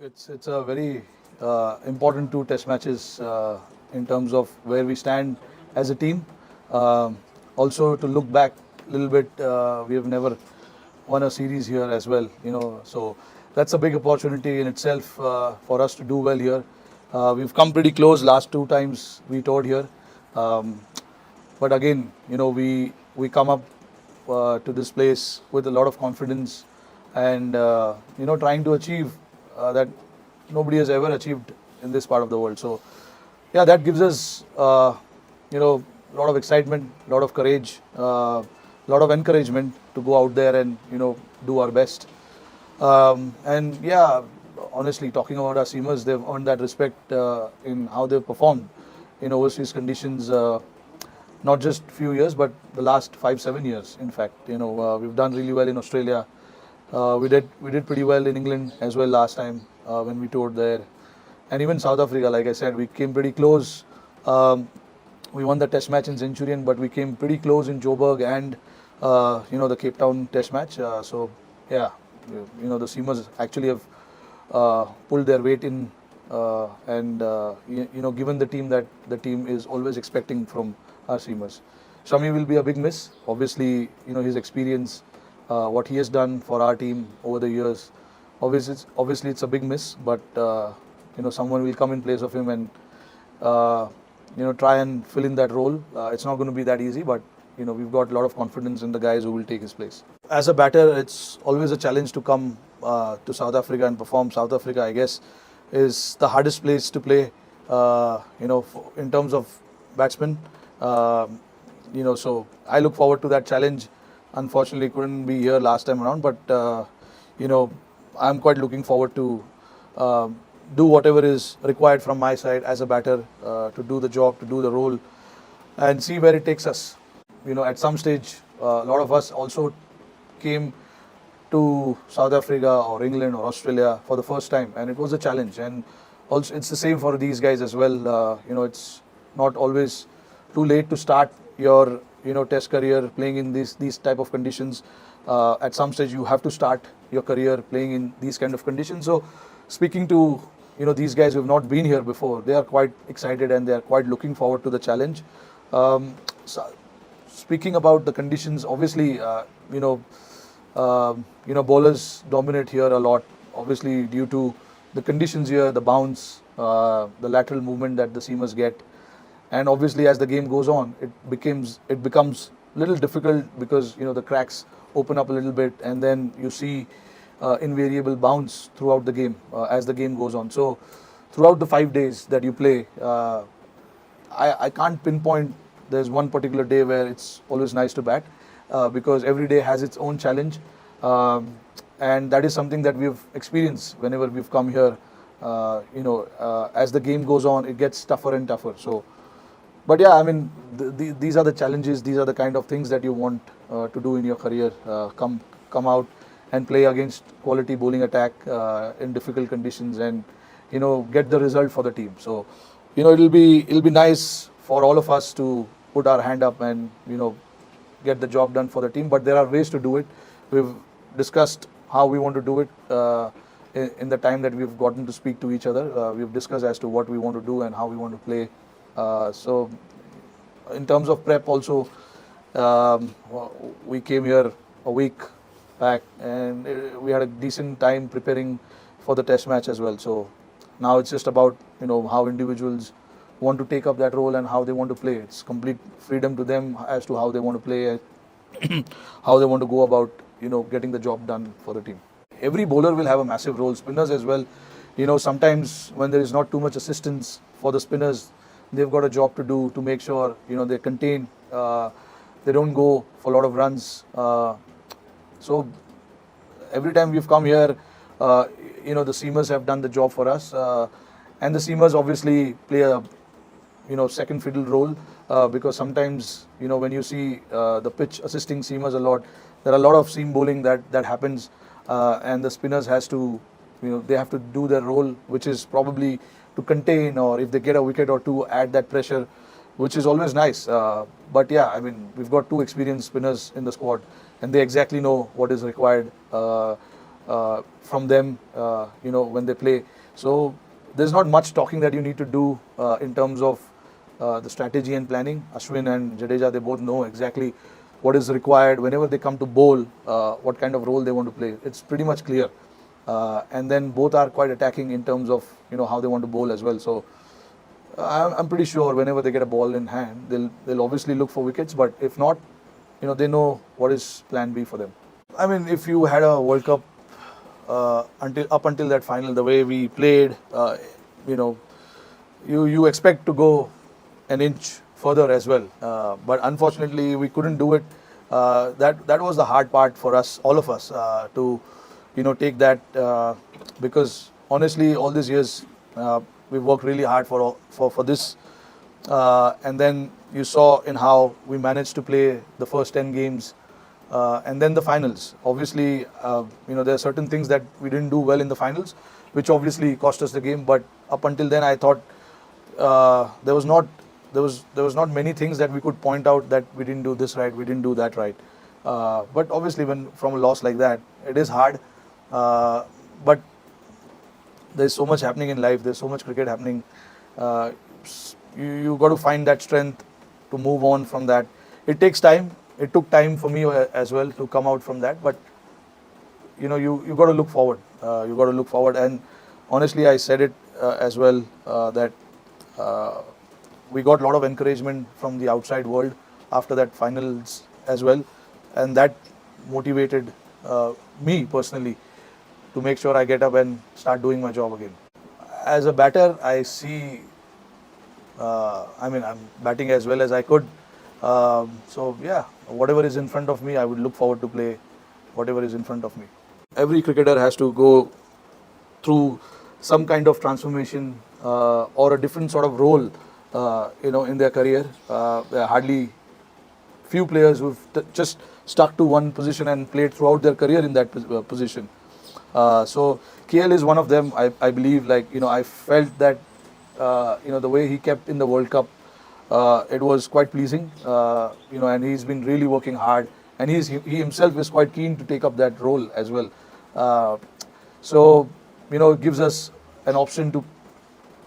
It's a very important two test matches in terms of where we stand as a team. Um Also to look back a little bit, we have never won a series here as well. So that's a big opportunity in itself for us to do well here. We've come pretty close last two times we toured here, um, but again, we come up to this place with a lot of confidence and trying to achieve that nobody has ever achieved in this part of the world. So yeah, that gives us a lot of excitement, a lot of courage, a lot of encouragement to go out there and do our best. And yeah, honestly, talking about our seamers, they've earned that respect in how they've performed in overseas conditions. Not just few years, but the last 5-7 years. In fact, we've done really well in Australia. We did pretty well in England as well last time when we toured there, and even South Africa. Like I said, we came pretty close. Um, we won the Test match in Centurion, but we came pretty close in Joburg and the Cape Town Test match. So yeah, the Seamers actually have pulled their weight in and given the team that the team is always expecting from our Seamers. Shami will be a big miss. Obviously, his experience, what he has done for our team over the years. Obviously, it's a big miss, but someone will come in place of him and try and fill in that role. It's not going to be that easy, but we've got a lot of confidence in the guys who will take his place. As a batter, it's always a challenge to come to South Africa and perform. South Africa, I guess, is the hardest place to play. In terms of batsmen. So I look forward to that challenge. Unfortunately, couldn't be here last time around, but I'm quite looking forward to do whatever is required from my side as a batter to do the job, to do the role, and see where it takes us. At some stage, a lot of us also came to South Africa or England or Australia for the first time, and it was a challenge. And also, it's the same for these guys as well. It's not always too late to start your Test career playing in these type of conditions. At some stage, you have to start your career playing in these kind of conditions. So, speaking to these guys who have not been here before, they are quite excited and they are quite looking forward to the challenge. So, speaking about the conditions, obviously, bowlers dominate here a lot. Obviously, due to the conditions here, the bounce, the lateral movement that the seamers get. And obviously, as the game goes on, it becomes a little difficult because the cracks open up a little bit, and then you see invariable bounce throughout the game as the game goes on. So, throughout the 5 days that you play, I can't pinpoint. There's one particular day where it's always nice to bat because every day has its own challenge, and that is something that we've experienced whenever we've come here. As the game goes on, it gets tougher and tougher. So. But yeah, I mean, these are the challenges. These are the kind of things that you want to do in your career. Come out and play against quality bowling attack in difficult conditions, and get the result for the team. So it'll be nice for all of us to put our hand up and get the job done for the team. But there are ways to do it. We've discussed how we want to do it in the time that we've gotten to speak to each other. We've discussed as to what we want to do and how we want to play. So, in terms of prep also, we came here a week back and we had a decent time preparing for the Test match as well. So, now it's just about how individuals want to take up that role and how they want to play. It's complete freedom to them as to how they want to play, how they want to go about getting the job done for the team. Every bowler will have a massive role, spinners as well. Sometimes when there is not too much assistance for the spinners, they've got a job to do to make sure they contain, they don't go for a lot of runs. So every time we've come here, the seamers have done the job for us, and the seamers obviously play a second fiddle role because sometimes when you see the pitch assisting seamers a lot, there are a lot of seam bowling that happens, and the spinners has to they have to do their role, which is probably to contain, or if they get a wicket or two, add that pressure, which is always nice. But yeah, I mean, we've got two experienced spinners in the squad, and they exactly know what is required from them, when they play. So there's not much talking that you need to do in terms of the strategy and planning. Ashwin and Jadeja, they both know exactly what is required whenever they come to bowl, what kind of role they want to play. It's pretty much clear. And then both are quite attacking in terms of how they want to bowl as well. So I'm pretty sure whenever they get a ball in hand, they'll obviously look for wickets. But if not, they know what is plan B for them. I mean, if you had a World Cup until that final, the way we played, you expect to go an inch further as well. But unfortunately, we couldn't do it. That was the hard part for us, all of us, to take that, because honestly, all these years we've worked really hard for this, and then you saw in how we managed to play the first 10 games. And then the finals. Obviously, there are certain things that we didn't do well in the finals, which obviously cost us the game. But up until then, I thought there was not many things that we could point out that we didn't do this right, we didn't do that right. But obviously, when from a loss like that, it is hard. But there's so much happening in life. There's so much cricket happening. You got to find that strength to move on from that. It takes time. It took time for me as well to come out from that, but you got to look forward. You got to look forward, and honestly, I said it as well that we got a lot of encouragement from the outside world after that finals as well, and that motivated me personally to make sure I get up and start doing my job again. As a batter, I see. I'm batting as well as I could. So yeah, whatever is in front of me, I would look forward to play whatever is in front of me. Every cricketer has to go through some kind of transformation or a different sort of role, in their career. There are hardly few players who've just stuck to one position and played throughout their career in that position. So KL is one of them. I believe, I felt that, the way he kept in the World Cup, it was quite pleasing, and he's been really working hard, and he himself is quite keen to take up that role as well. So it gives us an option to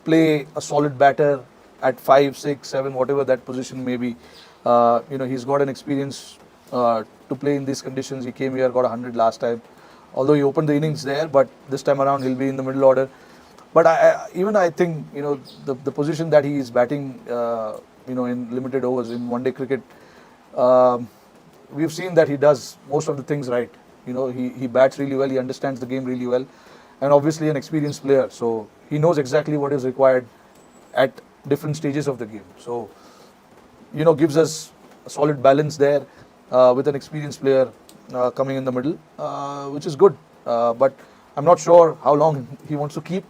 play a solid batter at 5, 6, 7, whatever that position may be. He's got an experience to play in these conditions. He came here, got 100 last time, although he opened the innings there, but this time around he'll be in the middle order. But I think the position that he is batting, in limited overs in one-day cricket, we've seen that he does most of the things right. He bats really well, he understands the game really well, and obviously an experienced player, so he knows exactly what is required at different stages of the game. So gives us a solid balance there with an experienced player coming in the middle, which is good. But I'm not sure how long he wants to keep.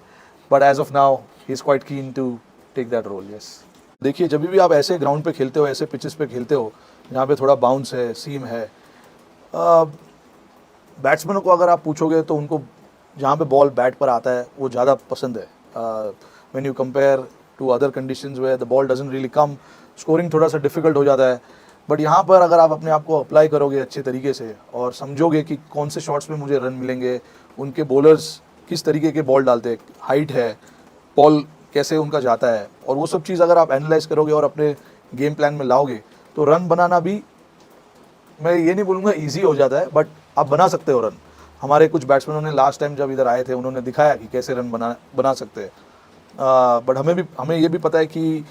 But as of now, he's quite keen to take that role. Yes. देखिए, जब भी आप ऐसे ground पे खेलते हो, ऐसे pitches पे खेलते हो, जहाँ पे थोड़ा बाउंस है, सीम है, बैट्समैनों को अगर आप पूछोगे तो उनको जहाँ पे बॉल बैट पर आता है वो ज़्यादा पसंद है. When you compare to other conditions where the ball doesn't really come, scoring थोड़ा सा डिफिकल्ट हो जाता है. बट यहाँ पर अगर आप अपने आप को अप्लाई करोगे अच्छे तरीके से और समझोगे कि कौन से शॉट्स में मुझे रन मिलेंगे, उनके बॉलर्स किस तरीके के बॉल डालते हैं, हाइट है, बॉल कैसे उनका जाता है, और वो सब चीज़ अगर आप एनालाइज करोगे और अपने गेम प्लान में लाओगे तो रन बनाना भी, मैं ये नहीं बोलूँगा ईजी हो जाता है, बट आप बना सकते हो रन. हमारे कुछ बैट्समैनों ने लास्ट टाइम जब इधर आए थे उन्होंने दिखाया कि कैसे रन बना सकते हैं. बट हमें ये भी पता है कि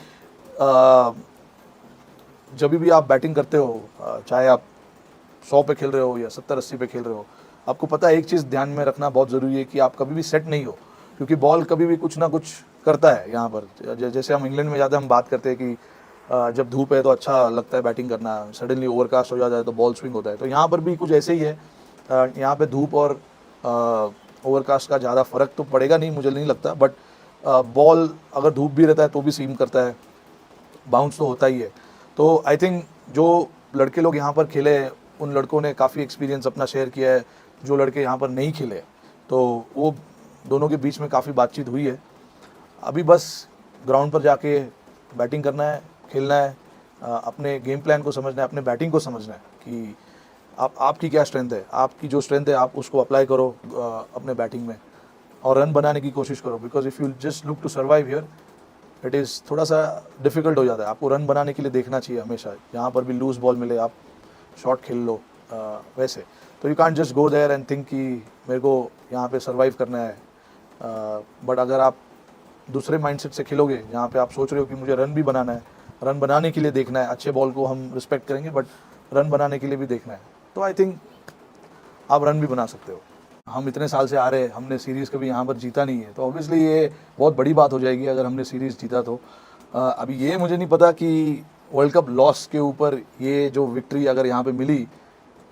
जब भी आप बैटिंग करते हो, चाहे आप 100 पे खेल रहे हो या 70-80 पे खेल रहे हो, आपको पता है एक चीज़ ध्यान में रखना बहुत ज़रूरी है कि आप कभी भी सेट नहीं हो, क्योंकि बॉल कभी भी कुछ ना कुछ करता है. यहाँ पर जैसे हम इंग्लैंड में जाते हैं, हम बात करते हैं कि जब धूप है तो अच्छा लगता है बैटिंग करना, सडनली ओवरकास्ट हो जाता है तो बॉल स्विंग होता है. तो यहाँ पर भी कुछ ऐसे ही है. यहाँ पे धूप और ओवरकास्ट का ज़्यादा फ़र्क तो पड़ेगा नहीं, मुझे नहीं लगता. बट बॉल अगर धूप भी रहता है तो भी सीम करता है, बाउंस तो होता ही है. तो आई थिंक जो लड़के लोग यहाँ पर खेले, उन लड़कों ने काफ़ी एक्सपीरियंस अपना शेयर किया है. जो लड़के यहाँ पर नहीं खेले तो वो दोनों के बीच में काफ़ी बातचीत हुई है. अभी बस ग्राउंड पर जाके बैटिंग करना है, खेलना है, अपने गेम प्लान को समझना है, अपने बैटिंग को समझना है कि आपकी क्या स्ट्रेंथ है, आपकी जो स्ट्रेंथ है आप उसको अप्लाई करो अपने बैटिंग में और रन बनाने की कोशिश करो, because if you just look to survive here it is थोड़ा सा डिफिकल्ट हो जाता है। आपको रन बनाने के लिए देखना चाहिए हमेशा, जहाँ पर भी लूज बॉल मिले आप शॉट खेल लो वैसे। तो you can't just go there and think कि मेरे को यहाँ पे सर्वाइव करना है, बट अगर आप दूसरे माइंडसेट से खेलोगे जहाँ पे आप सोच रहे हो कि मुझे रन भी बनाना है, रन बनाने के लिए देखना है, अच्छे बॉल को हम रिस्पेक्ट करेंगे बट रन बनाने के लिए भी देखना है, तो आई थिंक आप रन भी बना सकते हो। हम इतने साल से आ रहे हैं, हमने सीरीज़ कभी यहाँ पर जीता नहीं है, तो ऑब्वियसली ये बहुत बड़ी बात हो जाएगी अगर हमने सीरीज़ जीता तो। अभी ये मुझे नहीं पता कि वर्ल्ड कप लॉस के ऊपर ये जो विक्ट्री अगर यहाँ पे मिली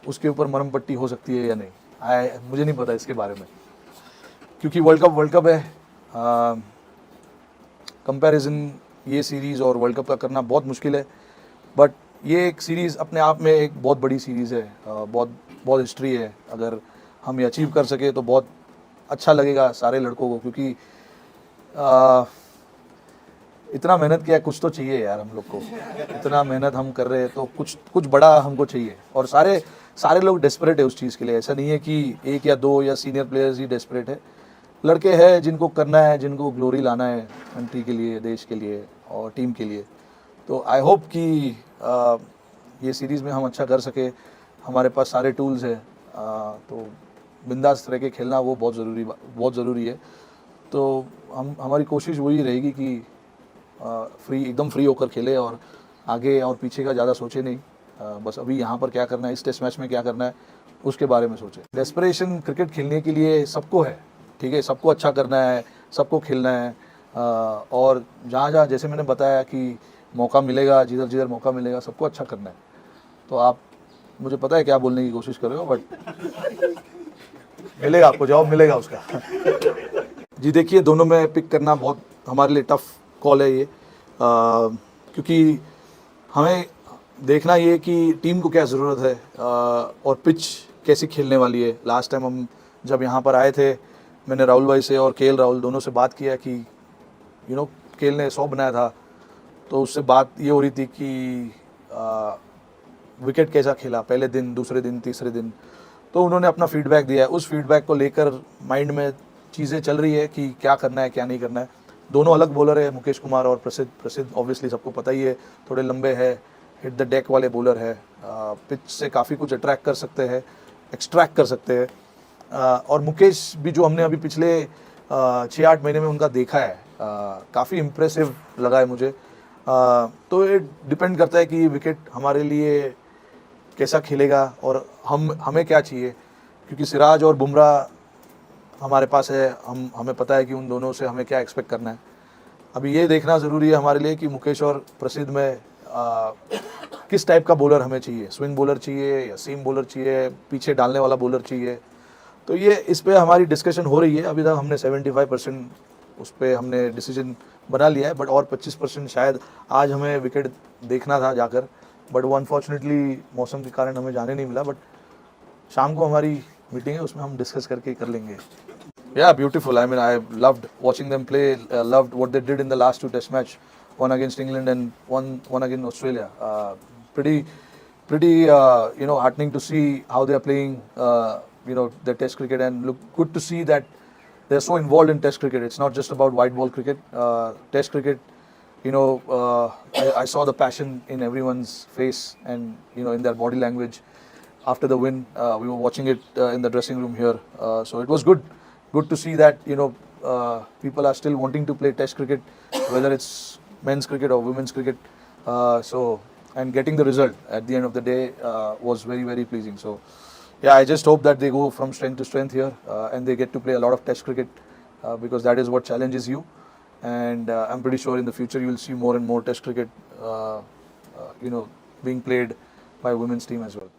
उसके ऊपर मरहम पट्टी हो सकती है या नहीं, मुझे नहीं पता इसके बारे में, क्योंकि वर्ल्ड कप है। कंपैरिजन ये सीरीज़ और वर्ल्ड कप का करना बहुत मुश्किल है, बट ये एक सीरीज़ अपने आप में एक बहुत बड़ी सीरीज़ है, बहुत बहुत हिस्ट्री है। अगर हम ये अचीव कर सके तो बहुत अच्छा लगेगा सारे लड़कों को, क्योंकि इतना मेहनत किया, कुछ तो चाहिए यार हम लोग को, इतना मेहनत हम कर रहे हैं तो कुछ बड़ा हमको चाहिए, और सारे लोग डेस्परेट है उस चीज़ के लिए। ऐसा नहीं है कि एक या दो या सीनियर प्लेयर्स ही डेस्परेट है, लड़के हैं जिनको करना है, जिनको ग्लोरी लाना है कंट्री के लिए, देश के लिए और टीम के लिए। तो आई होप कि ये सीरीज़ में हम अच्छा कर सके, हमारे पास सारे टूल्स हैं, तो बिंदास रह के खेलना वो बहुत ज़रूरी है। तो हमारी कोशिश वही रहेगी कि एकदम फ्री होकर खेले और आगे और पीछे का ज़्यादा सोचे नहीं, बस अभी यहाँ पर क्या करना है, इस टेस्ट मैच में क्या करना है उसके बारे में सोचे। डेस्परेशन क्रिकेट खेलने के लिए सबको है, ठीक है, सबको अच्छा करना है, सबको खेलना है, और जहाँ जैसे मैंने बताया कि मौका मिलेगा, जिधर मौका मिलेगा सबको अच्छा करना है। तो आप, मुझे पता है क्या बोलने की कोशिश कर रहे हो, बट मिलेगा, आपको जवाब मिलेगा उसका। जी देखिए, दोनों में पिक करना बहुत हमारे लिए टफ कॉल है ये, क्योंकि हमें देखना ये कि टीम को क्या ज़रूरत है, और पिच कैसी खेलने वाली है। लास्ट टाइम हम जब यहाँ पर आए थे, मैंने राहुल भाई से और केएल राहुल दोनों से बात किया कि केएल ने 100 बनाया था, तो उससे बात ये हो रही थी कि विकेट कैसा खेला पहले दिन, दूसरे दिन, तीसरे दिन। तो उन्होंने अपना फीडबैक दिया है, उस फीडबैक को लेकर माइंड में चीज़ें चल रही है कि क्या करना है क्या नहीं करना है। दोनों अलग बॉलर है, मुकेश कुमार और प्रसिद्ध ऑब्वियसली सबको पता ही है, थोड़े लंबे हैं, हिट द डेक वाले बॉलर है, पिच से काफ़ी कुछ अट्रैक्ट कर सकते हैं, एक्सट्रैक्ट कर सकते हैं। और मुकेश भी जो हमने अभी पिछले 6-8 महीने में उनका देखा है, काफ़ी इम्प्रेसिव लगा है मुझे। तो ये डिपेंड करता है कि विकेट हमारे लिए कैसा खेलेगा और हमें क्या चाहिए, क्योंकि सिराज और बुमराह हमारे पास है, हमें पता है कि उन दोनों से हमें क्या एक्सपेक्ट करना है। अभी ये देखना ज़रूरी है हमारे लिए कि मुकेश और प्रसिद्ध में किस टाइप का बॉलर हमें चाहिए, स्विंग बॉलर चाहिए या सीम बॉलर चाहिए, पीछे डालने वाला बॉलर चाहिए। तो ये इस पे हमारी डिस्कशन हो रही है। अभी तक हमने 75% उस पर हमने डिसीजन बना लिया है, बट और 25% शायद आज हमें विकेट देखना था जाकर, बट वो अनफॉर्चुनेटली मौसम के कारण हमें जाने नहीं मिला। बट शाम को हमारी मीटिंग है, उसमें हम डिस्कस करके कर लेंगे। Yeah, beautiful. I mean, I loved watching them play. Loved what they did in the last 2 Test match, one against England and one against Australia. Pretty, heartening to see how they are playing. Their Test cricket, and look good to see that they're so involved in Test cricket. It's not just about white ball cricket. Test cricket, I saw the passion in everyone's face and in their body language after the win. We were watching it in the dressing room here, so it was good to see that people are still wanting to play Test cricket, whether it's men's cricket or women's cricket. And getting the result at the end of the day was very, very pleasing. So yeah, I just hope that they go from strength to strength here, and they get to play a lot of Test cricket, because that is what challenges you. And I'm pretty sure in the future you will see more and more Test cricket being played by women's team as well.